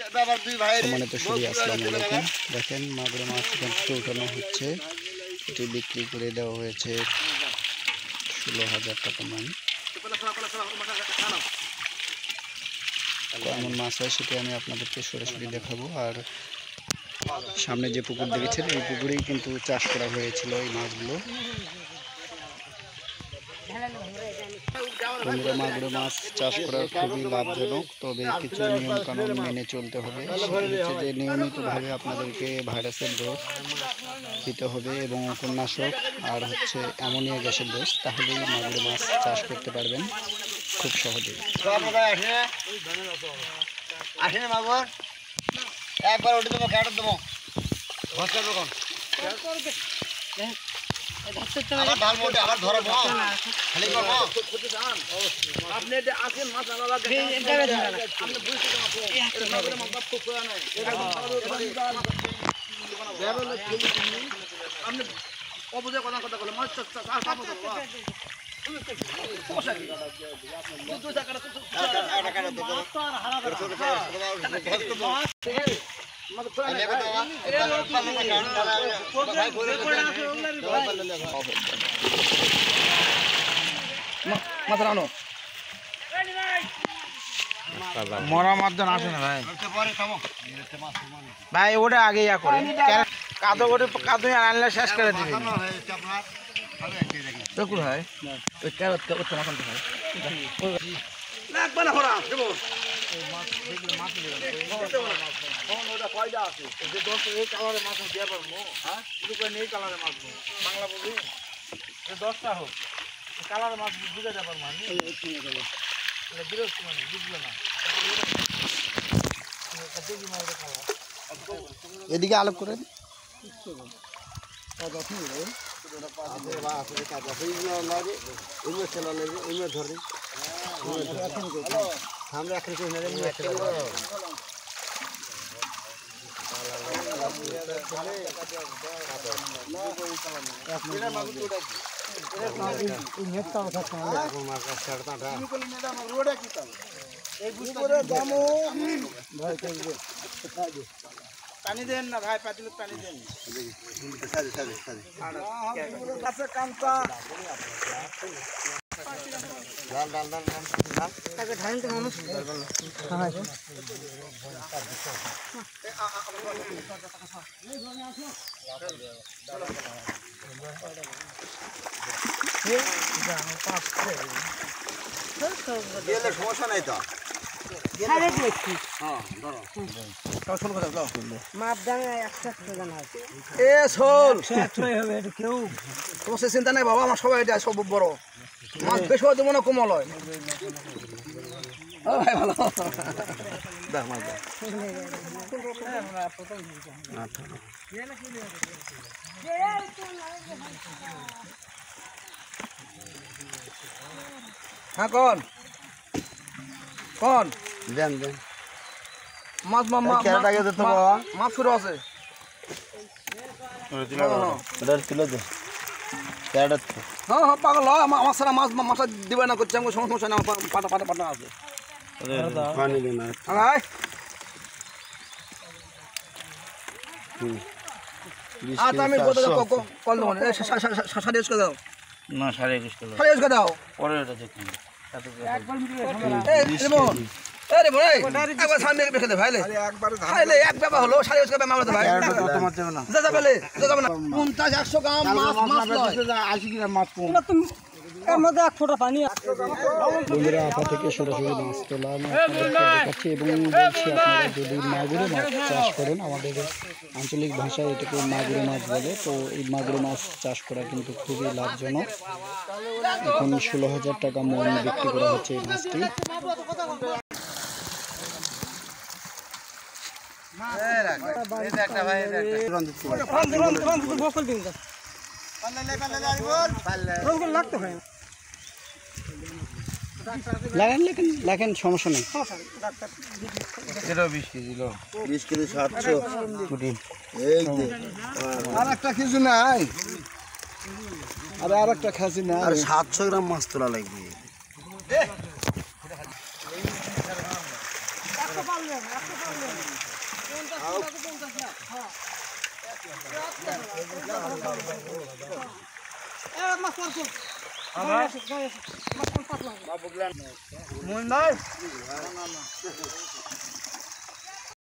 সম্মানিত শুধু আসসালামু আলাইকুম। দেখেন মাগুর মাছ এখান থেকে উঠানো হচ্ছে, এটি বিক্রি করে দেওয়া হয়েছে 16,000 টাকা মান। কেমন মাছ হয় সেটি আমি আপনাদেরকে সরাসরি দেখাবো। আর সামনে যে পুকুর দেখেছেন এই পুকুরেই কিন্তু চাষ করা হয়েছিল এই মাছগুলো। বন্ধুরা, মাগুর মাছ চাষ করা খুবই লাভজনক, তবে কিছু নিয়ম কানুন মেনে চলতে হবে। সেটি হচ্ছে যে নিয়মিতভাবে আপনাদেরকে ভাইরাসের ডোজ দিতে হবে এবং উপন্যাসক আর হচ্ছে অ্যামোনিয়া গ্যাসের ডোজ, তাহলেই মাগুর মাছ চাষ করতে পারবেন খুব সহজেই। একবার উঠে দেবো, কাটা দেবো, ভস্কা দেবো, আবার ধরবো, খালি করবো। আপনি আসেন মাছ আলাদা আপনি অবুঝে কথা বলে মাছ মরা মাছজন আসে না ভাই। ভাই ওটা আগে ইয়া করে কাদো করে কাদো আনলে শেষ করে দিবে। দেখুন ভাই ওই ক্যারট করতে মাথা ভাই লাগবে না হরা দেবো মাছ দেখলে মাছ ওটা কয়টা আছে যে 10 এই কালারের মাছ দিয়ে পারবো। হ্যাঁ দুটো নেই কালারের মাছ বাংলা বলি 10টা হোক কালারের মাছ বুঝাতে পারবো আমি বিরক্ত মানে বুঝলো না। এদিকে আলোক করেন। পানি দেন না ভাই, পাতিল পানি দেন। সমস্যা নাই তো চিন্তা নাই বাবা, আমার সবাই সব বড় মাছ বেশি হয়তো মনে কোমল হয়। ভাই ভালো হ্যাঁ কোন কোন দেন দেন মাছ মাছ শুরু আছে হ্যাঁ হ্যাঁ পাগল হয় আমার সারা মাছ মাথা দিবে না করছে আমার সমস্যা নেই। পাটা পাটা পাটা আছে আচ্ছা আমি কল দেবো সাড়ে 21 দাও না 21.5 কিলো সাড়ে 21 দাও পরে এটা দেখুন বন্ধুরা আপা থেকে সরাসরি মাছ তোলা আমি দেখাচ্ছি এবং বলছি আপনারা যদি মাগুর মাছ চাষ করেন, আমাদের আঞ্চলিক ভাষায় এটাকে মাগুর মাছ বলে, তো এই মাগুর মাছ চাষ করা কিন্তু খুবই লাভজনক। এখন 16,000 টাকা মন বিক্রি করা হচ্ছে এই মাছটি। লাগেন সমস্যা নেই। 20 কেজি 700 আর একটা কিছু নাই, আর একটা খাসি না, আর 700 গ্রাম মাছ তোলা লাগবে। মোহন ভাই